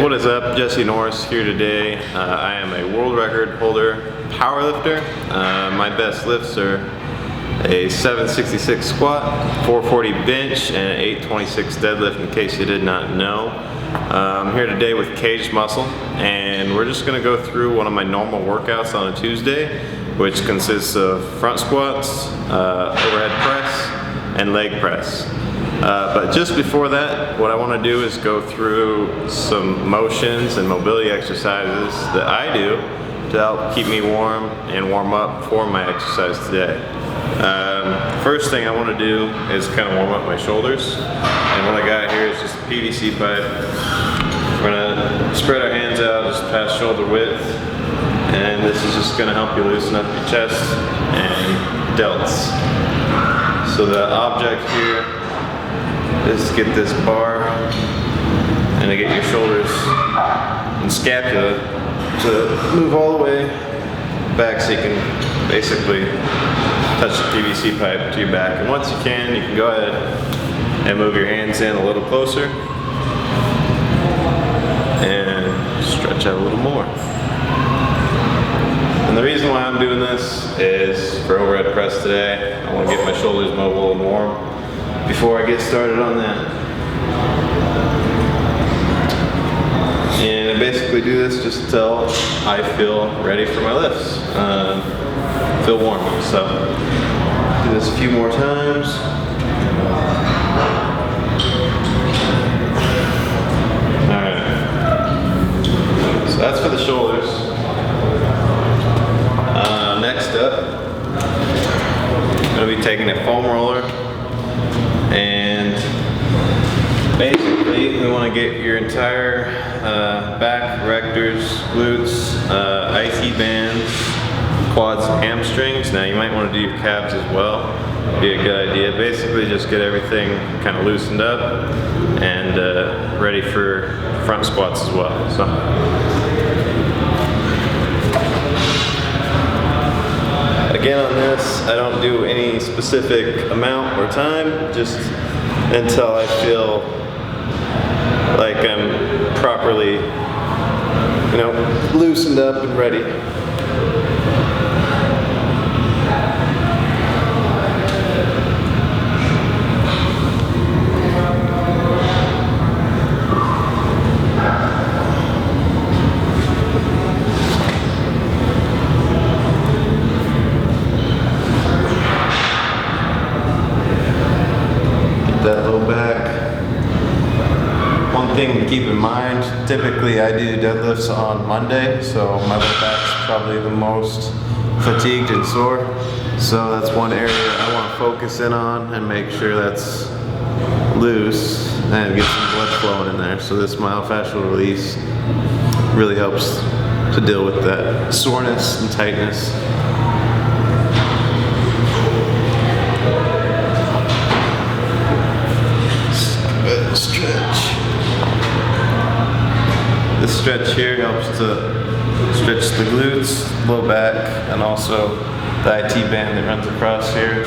What is up? Jesse Norris here today. I am a world record holder powerlifter. My best lifts are a 766 squat, 440 bench, and an 826 deadlift, in case you did not know. I'm here today with KAGEDMUSCLE, and we're just going to go through one of my normal workouts on a Tuesday, which consists of front squats, overhead press, and leg press. But just before that, what I want to do is go through some motions and mobility exercises that I do to help keep me warm and warm up for my exercise today. First thing I want to do is kind of warm up my shoulders, and what I got here is just a PVC pipe. We're going to spread our hands out just past shoulder width, and this is just going to help you loosen up your chest and delts. So the object here is to get this bar and to get your shoulders and scapula to move all the way back so you can basically touch the PVC pipe to your back. And once you can go ahead and move your hands in a little closer and stretch out a little more. And the reason why I'm doing this is for overhead press today. I want to get my shoulders mobile and warm before I get started on that. And I basically do this just until I feel ready for my lifts, feel warm. So do this a few more times. Alright, so that's for the shoulders. Next up, I'm going to be taking a foam roller, and basically we want to get your entire back, rectors, glutes, IT bands, quads, and hamstrings. Now you might want to do your calves as well. Be a good idea. Basically just get everything kind of loosened up and ready for front squats as well. So again, on this, I don't do any specific amount or time, just until I feel like I'm properly, loosened up and ready. That low back. One thing to keep in mind, typically I do deadlifts on Monday, so my low back's probably the most fatigued and sore. So that's one area I want to focus in on and make sure that's loose and get some blood flowing in there. So this myofascial release really helps to deal with that soreness and tightness. Stretch. This stretch here helps to stretch the glutes, low back, and also the IT band that runs across here.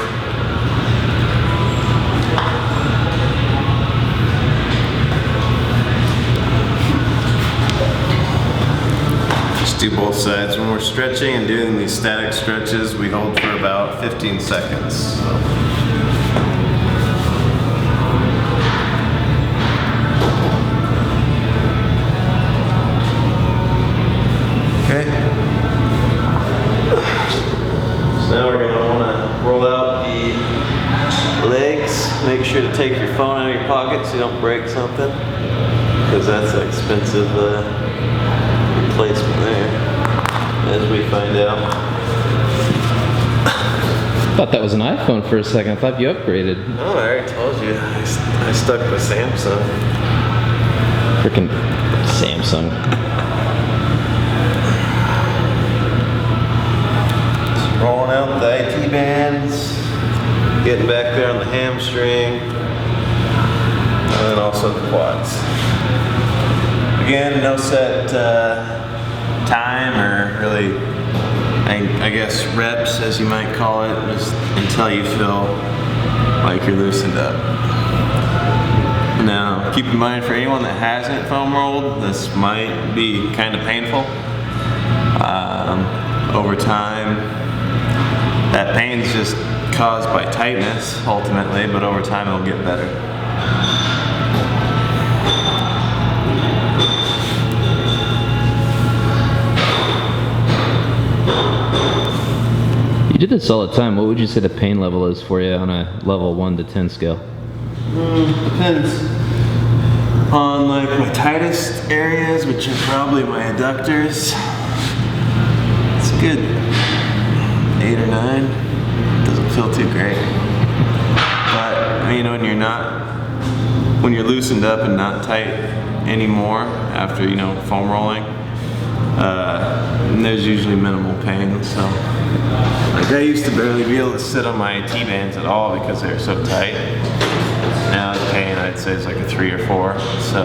Just do both sides. When we're stretching and doing these static stretches, we hold for about 15 seconds. Okay. So now we're going to want to roll out the legs. Make sure to take your phone out of your pocket so you don't break something, because that's an expensive replacement there, as we find out. I thought that was an iPhone for a second. I thought you upgraded. Oh, I already told you. I stuck with Samsung. Freaking Samsung. Rolling out the IT bands, getting back there on the hamstring, and then also the quads. Again, no set time or really, I guess, reps, as you might call it, just until you feel like you're loosened up. Now, keep in mind for anyone that hasn't foam rolled, this might be kind of painful. Over time, that pain's just caused by tightness ultimately, but over time it'll get better. You did this all the time. What would you say the pain level is for you on a level 1 to 10 scale? Depends on like my tightest areas, which are probably my adductors. It's a good 8 or 9. Doesn't feel too great. But I mean, when you're loosened up and not tight anymore after, you know, foam rolling, there's usually minimal pain. So like I used to barely be able to sit on my T-bands at all because they were so tight. Now the pain, I'd say, is like a 3 or 4, so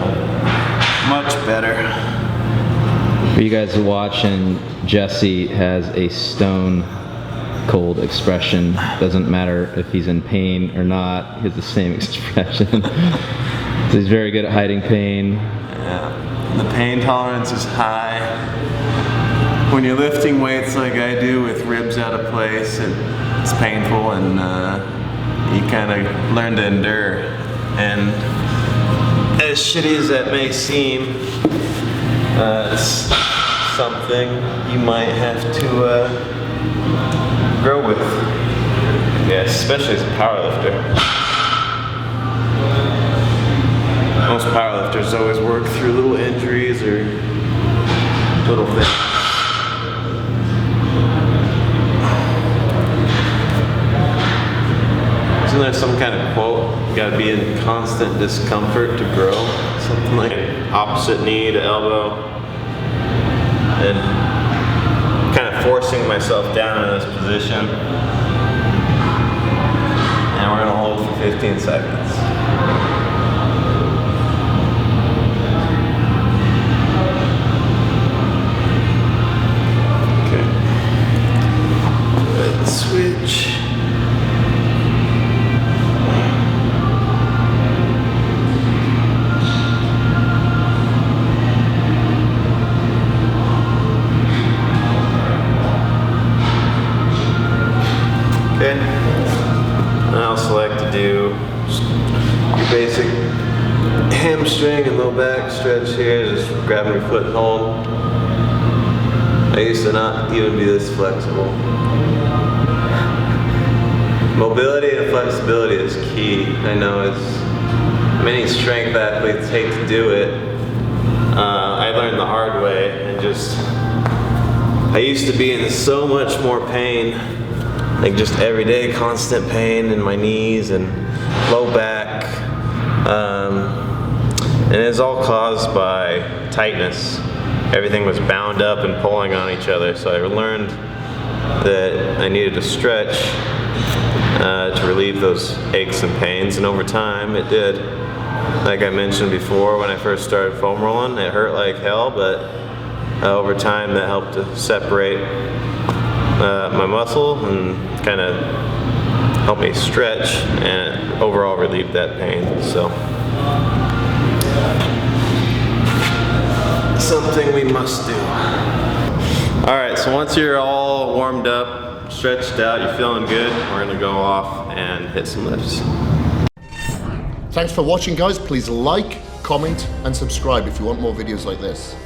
much better. For you guys watching, Jesse has a stone cold expression. Doesn't matter if he's in pain or not, he has the same expression. So he's very good at hiding pain. Yeah, the pain tolerance is high. When you're lifting weights like I do with ribs out of place, it's painful, and you kind of learn to endure. And as shitty as that may seem, it's something you might have to grow with. Yeah, especially as a powerlifter. Most powerlifters always work through little injuries or little things. Isn't there some kind of quote? You gotta be in constant discomfort to grow. Something like opposite knee to elbow. And kind of forcing myself down in this position. And we're gonna hold for 15 seconds. Okay. Go ahead and switch. Okay, and I also like to do just your basic hamstring and low back stretch here, just grabbing your foot and hold. I used to not even be this flexible. Mobility and flexibility is key. I know many strength athletes hate to do it. I learned the hard way, and I used to be in so much more pain. Like just everyday constant pain in my knees and low back. And it's all caused by tightness. Everything was bound up and pulling on each other. So I learned that I needed to stretch to relieve those aches and pains. And over time it did. Like I mentioned before, when I first started foam rolling, it hurt like hell, but over time that helped to separate my muscle and kind of help me stretch and overall relieve that pain. So something we must do. Alright, so once you're all warmed up, stretched out, you're feeling good, we're going to go off and hit some lifts. Thanks for watching, guys. Please like, comment and subscribe if you want more videos like this.